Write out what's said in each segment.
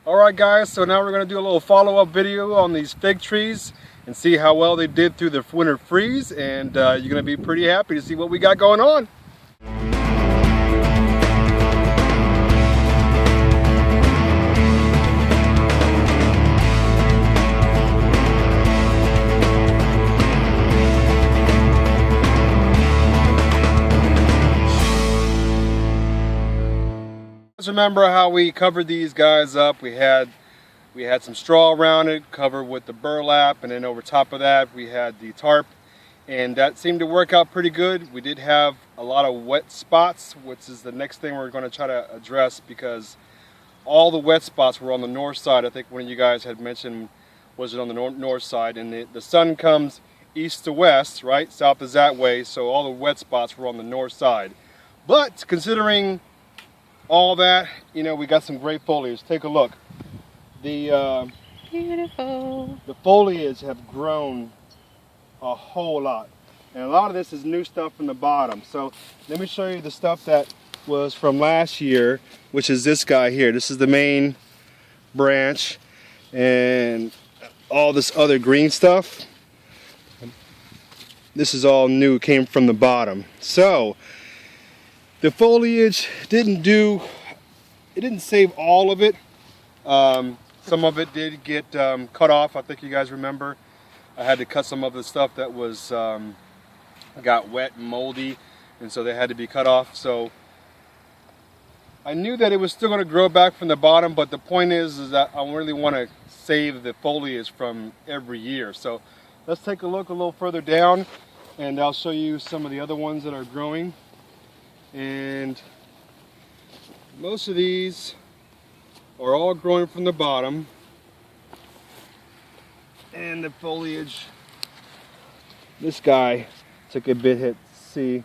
Alright guys, so now we're going to do a little follow-up video on these fig trees and see how well they did through the winter freeze, and you're going to be pretty happy to see what we got going on. Remember how we covered these guys up? We had some straw around it, covered with the burlap, and then over top of that we had the tarp, and that seemed to work out pretty good. We did have a lot of wet spots, which is the next thing we're going to try to address, because all the wet spots were on the north side. I think one of you guys had mentioned, was it on the north side, and the sun comes east to west, right? South is that way, so all the wet spots were on the north side. But considering all that, you know, we got some great foliage. Take a look. Beautiful. The foliage have grown a whole lot, and a lot of this is new stuff from the bottom. So let me show you the stuff that was from last year, which is this guy here. This is the main branch, and all this other green stuff, this is all new. It came from the bottom. So the foliage didn't save all of it. Some of it did get cut off. I think you guys remember I had to cut some of the stuff that was got wet and moldy, and so they had to be cut off. So I knew that it was still going to grow back from the bottom, but the point is that I really want to save the foliage from every year. So let's take a look a little further down, and I'll show you some of the other ones that are growing. And most of these are all growing from the bottom, and the foliage, this guy took a big hit. See,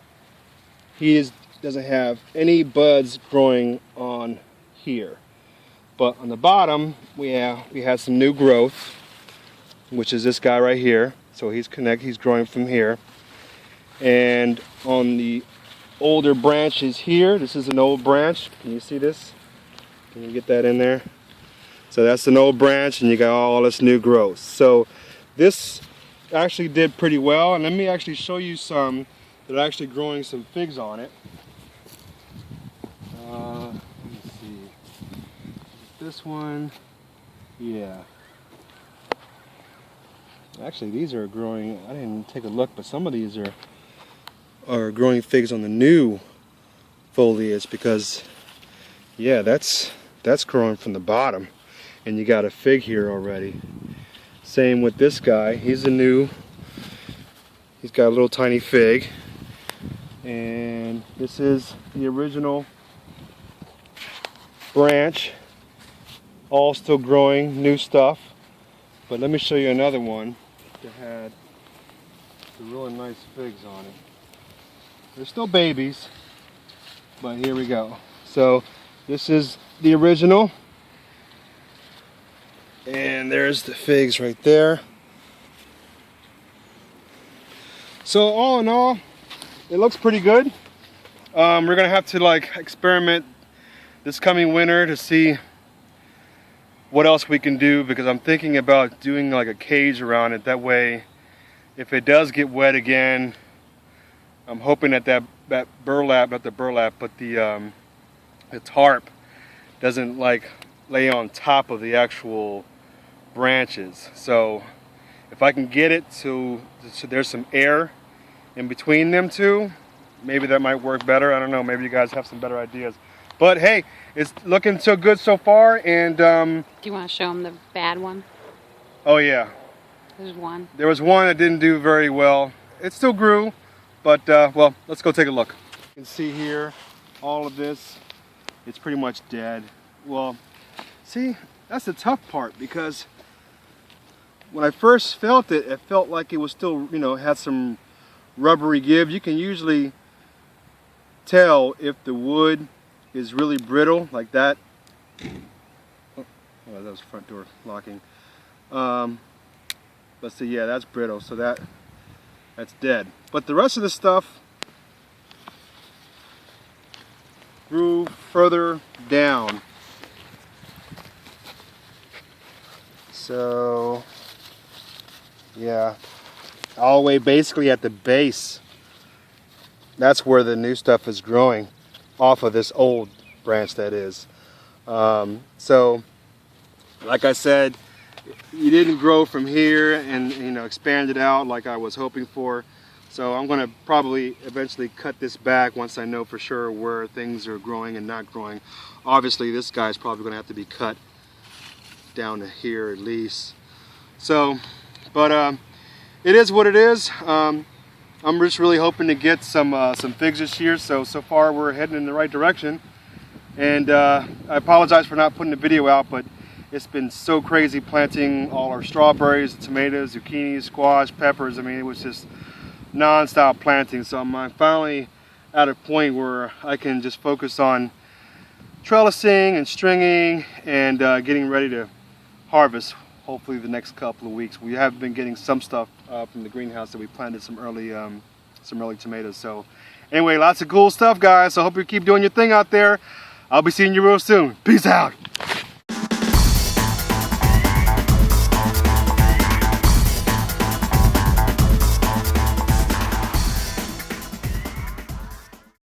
he doesn't have any buds growing on here, but on the bottom we have some new growth, which is this guy right here. So he's growing from here, and on the older branches here, this is an old branch. Can you see this? Can you get that in there? So that's an old branch, and you got all this new growth. So this actually did pretty well, and let me actually show you some that are actually growing some figs on it. Let me see. This one, yeah. Actually, these are growing. I didn't take a look, but some of these are growing figs on the new foliage, because yeah, that's growing from the bottom, and you got a fig here already. Same with this guy. He's got a little tiny fig, and this is the original branch, all still growing new stuff. But let me show you another one that had some really nice figs on it. They're still babies, but here we go. So this is the original, and there's the figs right there. So all in all, it looks pretty good. We're gonna have to experiment this coming winter to see what else we can do, because I'm thinking about doing like a cage around it. That way, if it does get wet again, I'm hoping that that burlap, not the burlap, but the tarp doesn't lay on top of the actual branches. So if I can get it so there's some air in between them two, maybe that might work better. I don't know, maybe you guys have some better ideas. But hey, it's looking so good so far. And do you want to show them the bad one? Oh yeah, There's one. there was one that didn't do very well. It still grew, but well, let's go take a look. You can see here, all of this, it's pretty much dead. Well, see, that's the tough part, because when I first felt it, it felt like it was still, you know, had some rubbery give. You can usually tell if the wood is really brittle like that. Oh, that was the front door locking. Let's see, yeah, that's brittle, so that's dead. But the rest of the stuff grew further down. So, yeah, all the way basically at the base. That's where the new stuff is growing, off of this old branch that is. So, like I said, you didn't grow from here and expand it out like I was hoping for. So I'm going to probably eventually cut this back once I know for sure where things are growing and not growing. Obviously this guy's probably going to have to be cut down to here at least. So, but it is what it is. I'm just really hoping to get some figs this year. So far we're heading in the right direction. And I apologize for not putting the video out, but it's been so crazy planting all our strawberries, tomatoes, zucchini, squash, peppers. I mean, it was just non-stop planting. So I'm finally at a point where I can just focus on trellising and stringing and getting ready to harvest hopefully the next couple of weeks. We have been getting some stuff from the greenhouse that we planted some early tomatoes. So anyway, lots of cool stuff, guys. So I hope you keep doing your thing out there. I'll be seeing you real soon. Peace out.